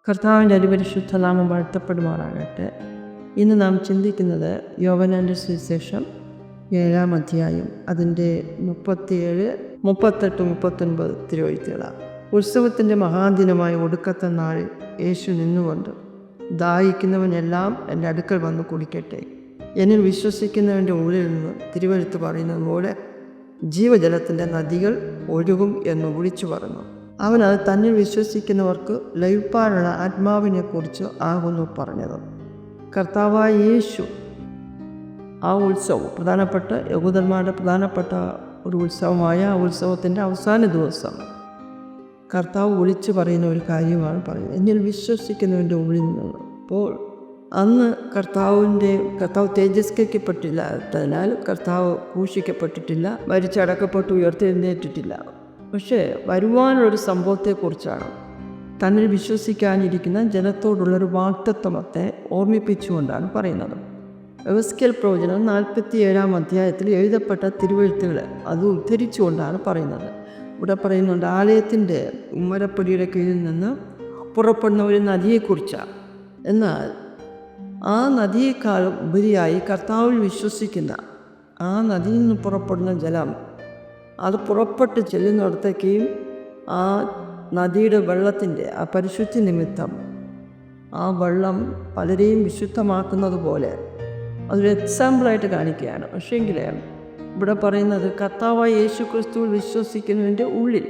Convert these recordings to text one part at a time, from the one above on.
കർത്താവിൻ്റെ അതിപരിശുദ്ധ നാമം വാഴ്ത്തപ്പെടുമാറാകട്ടെ. ഇന്ന് നാം ചിന്തിക്കുന്നത് യോഹന്നാൻ്റെ സുവിശേഷം 7-ാം അധ്യായം അതിൻ്റെ 37, 38, 39 തിരുവെഴുത്തുകളാണ്. ഉത്സവത്തിൻ്റെ മഹാദിനമായ ഒടുക്കത്തെ നാളിൽ യേശു നിന്നുകൊണ്ട്, ദാഹിക്കുന്നവനെല്ലാം എൻ്റെ അടുക്കൽ വന്ന് കുടിക്കട്ടെ, എന്നിൽ വിശ്വസിക്കുന്നവൻ്റെ ഉള്ളിൽ നിന്ന് തിരുവെഴുത്ത് പറയുന്നത് പോലെ ജീവജലത്തിൻ്റെ നദികൾ ഒഴുകും എന്ന് വിളിച്ചു പറഞ്ഞു. അവൻ അത് തന്നിൽ വിശ്വസിക്കുന്നവർക്ക് ലഭിപ്പാനുള്ള ആത്മാവിനെക്കുറിച്ച് ആകുന്നു പറഞ്ഞത്. കർത്താവായ യേശു ആ ഉത്സവം പ്രധാനപ്പെട്ട യഹൂദന്മാരുടെ പ്രധാനപ്പെട്ട ഒരു ഉത്സവമായ ആ ഉത്സവത്തിൻ്റെ അവസാന ദിവസം കർത്താവ് വിളിച്ചു പറയുന്ന ഒരു കാര്യമാണ് പറയുന്നത്, എന്നിൽ വിശ്വസിക്കുന്നവൻ്റെ ഉള്ളിൽ നിന്ന്. അപ്പോൾ അന്ന് കർത്താവ് തേജസ്കരിക്കപ്പെട്ടില്ലാത്തതിനാൽ കർത്താവ് ക്രൂശിക്കപ്പെട്ടിട്ടില്ല, മരിച്ചടക്കപ്പെട്ട് ഉയർത്തെഴുന്നേറ്റിട്ടില്ല. പക്ഷേ വരുവാനുള്ളൊരു സംഭവത്തെക്കുറിച്ചാണ്, തന്നിൽ വിശ്വസിക്കാനിരിക്കുന്ന ജനത്തോടുള്ളൊരു വാഗ്ദത്തമത്തെ ഓർമ്മിപ്പിച്ചുകൊണ്ടാണ് പറയുന്നത്. എഹെസ്കേൽ പ്രവചനം 47-ാം അധ്യായത്തിൽ എഴുതപ്പെട്ട തിരുവെഴുത്തുകൾ അത് ഉദ്ധരിച്ചുകൊണ്ടാണ് പറയുന്നത്. ഇവിടെ പറയുന്നുണ്ട്, ആലയത്തിൻ്റെ ഉമ്മരപ്പടിയുടെ കീഴിൽ നിന്ന് പുറപ്പെടുന്ന ഒരു നദിയെക്കുറിച്ചാണ്. എന്നാൽ ആ നദിയേക്കാൾ ഉപരിയായി കർത്താവിൽ വിശ്വസിക്കുന്ന ആ നദിയിൽ നിന്ന് പുറപ്പെടുന്ന ജലം അത് പുറപ്പെട്ട് ചെല്ലുന്നിടത്തേക്കും ആ നദിയുടെ വെള്ളത്തിൻ്റെ ആ പരിശുദ്ധി നിമിത്തം ആ വെള്ളം പലരെയും വിശുദ്ധമാക്കുന്നത് പോലെ അതൊരു എക്സാമ്പിളായിട്ട് കാണിക്കുകയാണ്. പക്ഷേങ്കിൽ ഇവിടെ പറയുന്നത് കർത്താവായ യേശു ക്രിസ്തുവിൽ വിശ്വസിക്കുന്നതിൻ്റെ ഉള്ളിൽ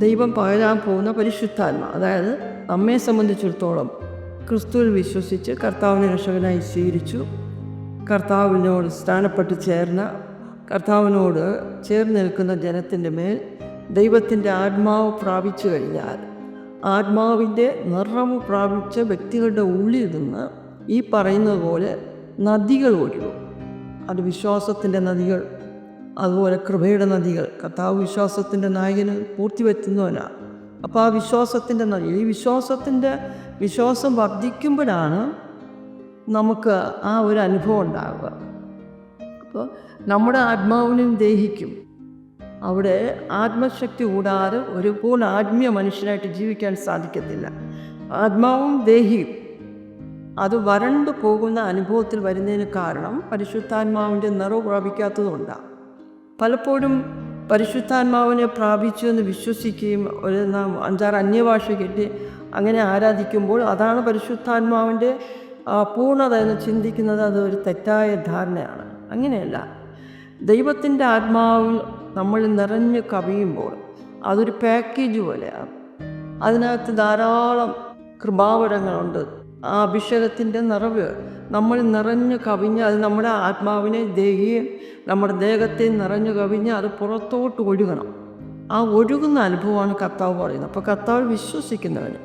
ദൈവം പകരാൻ പോകുന്ന പരിശുദ്ധാത്മ, അതായത് നമ്മെ സംബന്ധിച്ചിടത്തോളം ക്രിസ്തുവിൽ വിശ്വസിച്ച് കർത്താവിനെ രക്ഷകനായി സ്വീകരിച്ചു, കർത്താവിനോട് സ്ഥാനപ്പെട്ട് കർത്താവിനോട് ചേർന്ന് നിൽക്കുന്ന ജനത്തിൻ്റെ മേൽ ദൈവത്തിൻ്റെ ആത്മാവ് പ്രാപിച്ചു കഴിഞ്ഞാൽ, ആത്മാവിൻ്റെ നിറവ് പ്രാപിച്ച വ്യക്തികളുടെ ഉള്ളിൽ നിന്ന് ഈ പറയുന്നത് പോലെ നദികൾ ഒഴുകും. അത് വിശ്വാസത്തിൻ്റെ നദികൾ, അതുപോലെ കൃപയുടെ നദികൾ. കർത്താവ് വിശ്വാസത്തിൻ്റെ നായകന് പൂർത്തിവെത്തുന്നവനാണ്. അപ്പോൾ ആ വിശ്വാസത്തിൻ്റെ നദി, ഈ വിശ്വാസം വർദ്ധിക്കുമ്പോഴാണ് നമുക്ക് ആ ഒരു അനുഭവം ഉണ്ടാവുക. അപ്പോൾ നമ്മുടെ ആത്മാവിനും ദേഹിക്കും. അവിടെ ആത്മശക്തി കൂടാതെ ഒരു പൂർണ്ണ ആത്മീയ മനുഷ്യനായിട്ട് ജീവിക്കാൻ സാധിക്കത്തില്ല. ആത്മാവും ദേഹിയും അത് വരണ്ടു പോകുന്ന അനുഭവത്തിൽ വരുന്നതിന് കാരണം പരിശുദ്ധാത്മാവിൻ്റെ നിറവ് പ്രാപിക്കാത്തതുകൊണ്ടാണ്. പലപ്പോഴും പരിശുദ്ധാത്മാവിനെ പ്രാപിച്ചു എന്ന് വിശ്വസിക്കുകയും ഒരു 5-6 അന്യഭാഷ കേട്ട് അങ്ങനെ ആരാധിക്കുമ്പോൾ അതാണ് പരിശുദ്ധാത്മാവിൻ്റെ പൂർണ്ണത എന്ന് ചിന്തിക്കുന്നത് അതൊരു തെറ്റായ ധാരണയാണ്. അങ്ങനെയല്ല, ദൈവത്തിൻ്റെ ആത്മാവിൽ നമ്മൾ നിറഞ്ഞ് കവിയുമ്പോൾ അതൊരു പാക്കേജ് പോലെയാണ്. അതിനകത്ത് ധാരാളം കൃപാവരങ്ങളുണ്ട്. ആ അഭിഷേകത്തിൻ്റെ നിറവ് നമ്മൾ നിറഞ്ഞു കവിഞ്ഞ് അത് നമ്മുടെ ആത്മാവിനെ നമ്മുടെ ദേഹത്തെ നിറഞ്ഞു കവിഞ്ഞ് അത് പുറത്തോട്ട് ഒഴുകണം. ആ ഒഴുകുന്ന അനുഭവമാണ് കർത്താവ് പറയുന്നത്. അപ്പോൾ കർത്താവ് വിശ്വസിക്കുന്നവന്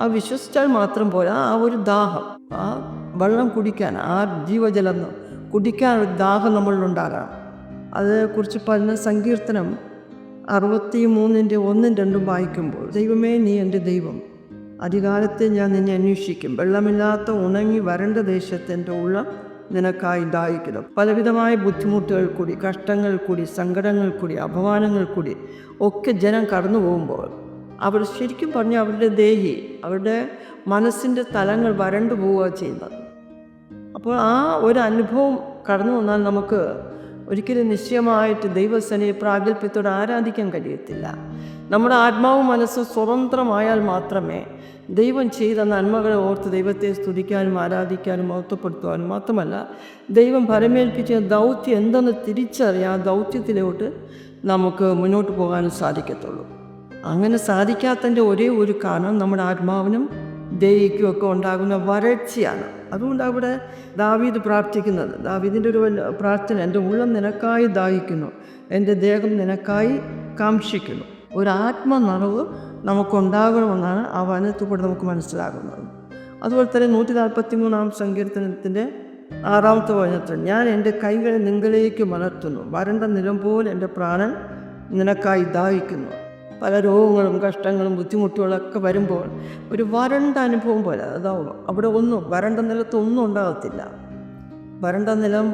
ആ വിശ്വസിച്ചാൽ മാത്രം പോരാ, ആ ഒരു ദാഹം, ആ വെള്ളം കുടിക്കാൻ, ആ ജീവജലം കുടിക്കാൻ ഒരു ദാഹം നമ്മളിലുണ്ടാകണം. അതേക്കുറിച്ച് പറഞ്ഞ സങ്കീർത്തനം 63-ന്റെ 1-2 വായിക്കുമ്പോൾ, ദൈവമേ നീ എൻ്റെ ദൈവം, അധികാലത്തെ ഞാൻ നിന്നെ അന്വേഷിക്കും, വെള്ളമില്ലാത്ത ഉണങ്ങി വരണ്ട ദേശത്ത് എൻ്റെ ഉള്ളം നിനക്കായി ദാഹിക്കുന്നു. പലവിധമായ ബുദ്ധിമുട്ടുകൾ കൂടി, കഷ്ടങ്ങൾ കൂടി, സങ്കടങ്ങൾ കൂടി, അപമാനങ്ങൾ കൂടി ഒക്കെ ജനം കടന്നു പോകുമ്പോൾ അവർ ശരിക്കും പറഞ്ഞ് അവരുടെ മനസ്സിൻ്റെ തലങ്ങൾ വരണ്ടു പോവുക ചെയ്യുന്നത്. അപ്പോൾ ആ ഒരു അനുഭവം കടന്നു വന്നാൽ നമുക്ക് ഒരിക്കലും നിശ്ചയമായിട്ട് ദൈവസേനയെ പ്രാഗൽഭ്യത്തോടെ ആരാധിക്കാൻ കഴിയത്തില്ല. നമ്മുടെ ആത്മാവും മനസ്സും സ്വതന്ത്രമായാൽ മാത്രമേ ദൈവം ചെയ്ത നന്മകളെ ഓർത്ത് ദൈവത്തെ സ്തുതിക്കാനും ആരാധിക്കാനും മഹത്വപ്പെടുത്തുവാനും, മാത്രമല്ല ദൈവം ഫലമേൽപ്പിച്ച ദൗത്യം എന്തെന്ന് തിരിച്ചറിയാൻ ആ ദൗത്യത്തിലോട്ട് നമുക്ക് മുന്നോട്ട് പോകാനും സാധിക്കത്തുള്ളൂ. അങ്ങനെ സാധിക്കാത്തതിൻ്റെ ഒരേ ഒരു കാരണം നമ്മുടെ ആത്മാവിനും ദേഹിക്കുമൊക്കെ ഉണ്ടാകുന്ന വരൾച്ചയാണ്. അതുകൊണ്ട് അവിടെ ദാവീദ് പ്രാർത്ഥിക്കുന്നത്, ദാവീദിൻ്റെ ഒരു പ്രാർത്ഥന, എൻ്റെ ഉള്ളം നിനക്കായി ദാഹിക്കുന്നു, എൻ്റെ ദേഹം നിനക്കായി കാംക്ഷിക്കുന്നു. ഒരു ആത്മനിറവ് നമുക്കുണ്ടാകണമെന്നാണ് ആ വചനത്തിലൂടെ നമുക്ക് മനസ്സിലാകുന്നത്. അതുപോലെ തന്നെ 143-ാം സങ്കീർത്തനത്തിൻ്റെ 6-ാമത്തെ വചനത്തിൽ, ഞാൻ എൻ്റെ കൈകളെ നിങ്ങളിലേക്ക് മലർത്തുന്നു, വരണ്ട നിലം പോലെ എൻ്റെ പ്രാണൻ നിനക്കായി ദാഹിക്കുന്നു. പല രോഗങ്ങളും കഷ്ടങ്ങളും ബുദ്ധിമുട്ടുകളൊക്കെ വരുമ്പോൾ ഒരു വരണ്ട അനുഭവം പോലെ അതാവും. അവിടെ വരണ്ട നിലത്ത് ഒന്നും ഉണ്ടാകത്തില്ല. വരണ്ട നിലം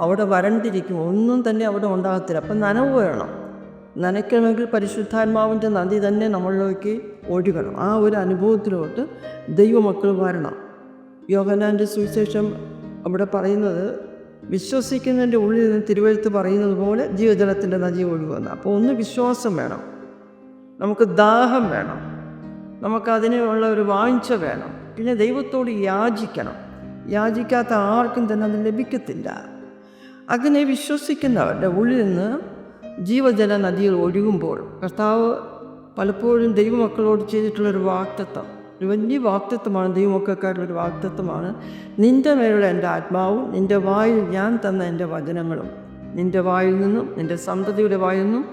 അവിടെ വരണ്ടിരിക്കും, ഒന്നും തന്നെ അവിടെ ഉണ്ടാകത്തില്ല. അപ്പം നനവ് വേണം. നനയ്ക്കണമെങ്കിൽ പരിശുദ്ധാത്മാവിൻ്റെ നദി തന്നെ നമ്മളിലേക്ക് ഒഴുകണം. ആ ഒരു അനുഭവത്തിലോട്ട് ദൈവമക്കൾ വരണം. യോഹന്നാൻ്റെ സുവിശേഷം അവിടെ പറയുന്നത് വിശ്വസിക്കുന്നതിൻ്റെ ഉള്ളിൽ നിന്ന് തിരുവെഴുത്ത് പറയുന്നത് പോലെ ജീവജലത്തിൻ്റെ നദി ഒഴുകുമെന്ന്. അപ്പോൾ ഒന്ന് വിശ്വാസം വേണം, നമുക്ക് ദാഹം വേണം, നമുക്കതിനുള്ള ഒരു വാഞ്ച വേണം. പിന്നെ ദൈവത്തോട് യാചിക്കണം. യാചിക്കാത്ത ആർക്കും തന്നെ അത് ലഭിക്കത്തില്ല. അങ്ങനെ വിശ്വസിക്കുന്നവരുടെ ഉള്ളിൽ നിന്ന് ജീവജല നദികൾ ഒഴുകുമ്പോൾ കർത്താവ് പലപ്പോഴും ദൈവമക്കളോട് ചെയ്തിട്ടുള്ളൊരു വാഗ്ദത്തം, ഒരു വലിയ വാഗ്ദത്തമാണ്, ദൈവമക്കൾക്കാരുടെ ഒരു വാഗ്ദത്തമാണ്. നിൻ്റെ മേലുള്ള എൻ്റെ ആത്മാവും നിൻ്റെ വായിൽ ഞാൻ തന്ന എൻ്റെ വചനങ്ങളും നിൻ്റെ വായിൽ നിന്നും നിൻ്റെ സന്തതിയുടെ വായിൽ നിന്നും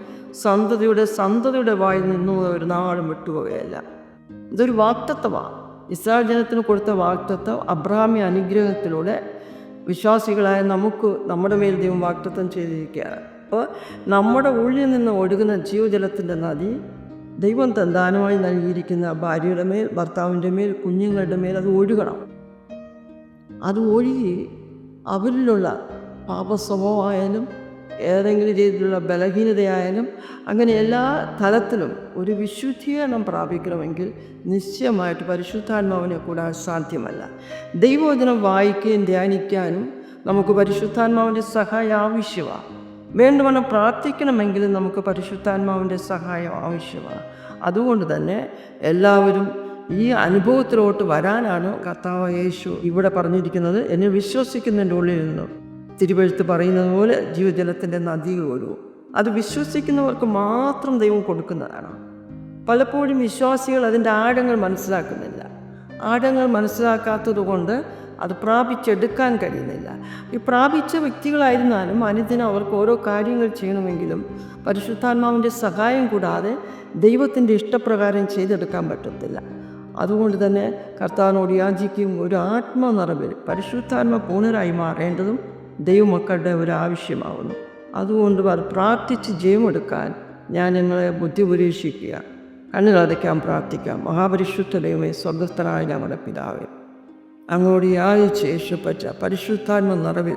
സന്തതിയുടെ വായിൽ നിന്നും ഒരു നാളും വിട്ടുപോവുകയല്ല. ഇതൊരു വാഗ്ദത്തമാണ്. ഇസ്രായേൽ ജനത്തിന് കൊടുത്ത വാഗ്ദത്തം അബ്രാഹാമ്യ അനുഗ്രഹത്തിലൂടെ വിശ്വാസികളായ നമുക്ക് നമ്മുടെ മേൽ ദൈവം വാഗ്ദത്തം ചെയ്തിരിക്കുകയാണ്. അപ്പോൾ നമ്മുടെ ഉള്ളിൽ നിന്ന് ഒഴുകുന്ന ജീവജലത്തിൻ്റെ നദി ദൈവം ദാനമായി നൽകിയിരിക്കുന്ന ഭാര്യയുടെ മേൽ, ഭർത്താവിൻ്റെ മേൽ, കുഞ്ഞുങ്ങളുടെ മേൽ അത് ഒഴുകണം. അത് ഒഴുകി അവരിലുള്ള പാപസ്വഭാവമായാലും ഏതെങ്കിലും രീതിയിലുള്ള ബലഹീനതയായാലും അങ്ങനെ എല്ലാ തലത്തിലും ഒരു വിശുദ്ധീകരണം പ്രാപിക്കണമെങ്കിൽ നിശ്ചയമായിട്ട് പരിശുദ്ധാത്മാവിനെ കൂടാൻ സാധ്യമല്ല. ദൈവവചനം വായിക്കുകയും ധ്യാനിക്കാനും നമുക്ക് പരിശുദ്ധാത്മാവിൻ്റെ സഹായം ആവശ്യമാണ്. വേണ്ടുവണ്ണം പ്രാർത്ഥിക്കണമെങ്കിലും നമുക്ക് പരിശുദ്ധാത്മാവിൻ്റെ സഹായം ആവശ്യമാണ്. അതുകൊണ്ട് തന്നെ എല്ലാവരും ഈ അനുഭവത്തിലോട്ട് വരാനാണ് കർത്താവ് യേശു ഇവിടെ പറഞ്ഞിരിക്കുന്നത്. എന്നെ വിശ്വസിക്കുന്നതിൻ്റെ ഉള്ളിൽ നിന്നും തിരുവെഴുത്ത് പറയുന്നത് പോലെ ജീവജലത്തിൻ്റെ നദികൾ ഒഴുകും. അത് വിശ്വസിക്കുന്നവർക്ക് മാത്രം ദൈവം കൊടുക്കുന്നതാണ്. പലപ്പോഴും വിശ്വാസികൾ അതിൻ്റെ ആഴങ്ങൾ മനസ്സിലാക്കുന്നില്ല. ആഴങ്ങൾ മനസ്സിലാക്കാത്തത് കൊണ്ട് അത് പ്രാപിച്ചെടുക്കാൻ കഴിയുന്നില്ല. ഈ പ്രാപിച്ച വ്യക്തികളായിരുന്നാലും അനുദിനം അവർക്ക് ഓരോ കാര്യങ്ങൾ ചെയ്യണമെങ്കിലും പരിശുദ്ധാത്മാവിൻ്റെ സഹായം കൂടാതെ ദൈവത്തിൻ്റെ ഇഷ്ടപ്രകാരം ചെയ്തെടുക്കാൻ പറ്റത്തില്ല. അതുകൊണ്ട് തന്നെ കർത്താവിനോട് യാചിക്കും. ഒരു ആത്മനിറവിൽ പരിശുദ്ധാത്മ പൂർണ്ണരായി മാറേണ്ടതും ദൈവമക്കളുടെ ഒരു ആവശ്യമാകുന്നു. അതുകൊണ്ട് അത് പ്രാർത്ഥിച്ച് ജയമെടുക്കാൻ ഞാൻ നിങ്ങളെ ബുദ്ധി പരീക്ഷിക്കുക. കണ്ണുകളടയ്ക്കാൻ പ്രാർത്ഥിക്കാം. മഹാപരിശുദ്ധ ദൈവമേ, സ്വർഗ്ഗസ്ഥനായ ഞങ്ങളുടെ പിതാവേ, അങ്ങോട്ട് യാചിച്ച് യേശുപ്പറ്റ പരിശുദ്ധാത്മ നിറവിൽ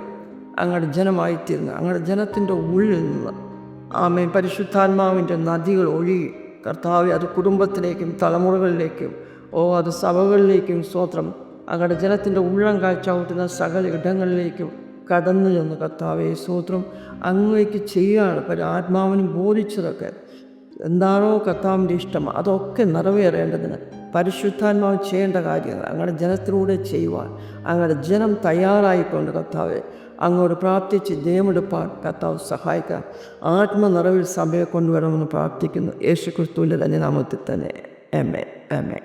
അങ്ങയുടെ ജനമായിത്തീർന്ന് അങ്ങയുടെ ജനത്തിൻ്റെ ഉള്ളിൽ നിന്ന് ആമേൻ പരിശുദ്ധാത്മാവിൻ്റെ നദികൾ ഒഴുകി കർത്താവെ, അത് കുടുംബത്തിലേക്കും തലമുറകളിലേക്കും അത് സഭകളിലേക്കും സ്തോത്രം അങ്ങയുടെ ജനത്തിൻ്റെ ഉള്ളം കാഴ്ചാവുന്ന സകല ഇടങ്ങളിലേക്കും കടന്നു ചെന്ന് കർത്താവെ സ്തോത്രം അങ്ങേക്ക് ചെയ്യുകയാണ്. ആത്മാവിനും ബോധിച്ചതൊക്കെ എന്താണോ കർത്താവിൻ്റെ ഇഷ്ടം അതൊക്കെ നിറവേറേണ്ടതിന് പരിശുദ്ധാത്മാവ് ചെയ്യേണ്ട കാര്യങ്ങൾ അങ്ങയുടെ ജനത്തിലൂടെ ചെയ്യുവാൻ അങ്ങയുടെ ജനം തയ്യാറായിക്കൊണ്ട് കർത്താവെ അങ്ങോട്ട് പ്രാർത്ഥിച്ച് ജയമെടുപ്പാൻ കർത്താവ് സഹായിക്കാൻ ആത്മനിറവിൽ സഭയെ കൊണ്ടുവരണമെന്ന് പ്രാർത്ഥിക്കുന്നു. യേശുക്രിസ്തുവിൻ്റെ തന്നെ നാമത്തിൽ തന്നെ. ആമേൻ.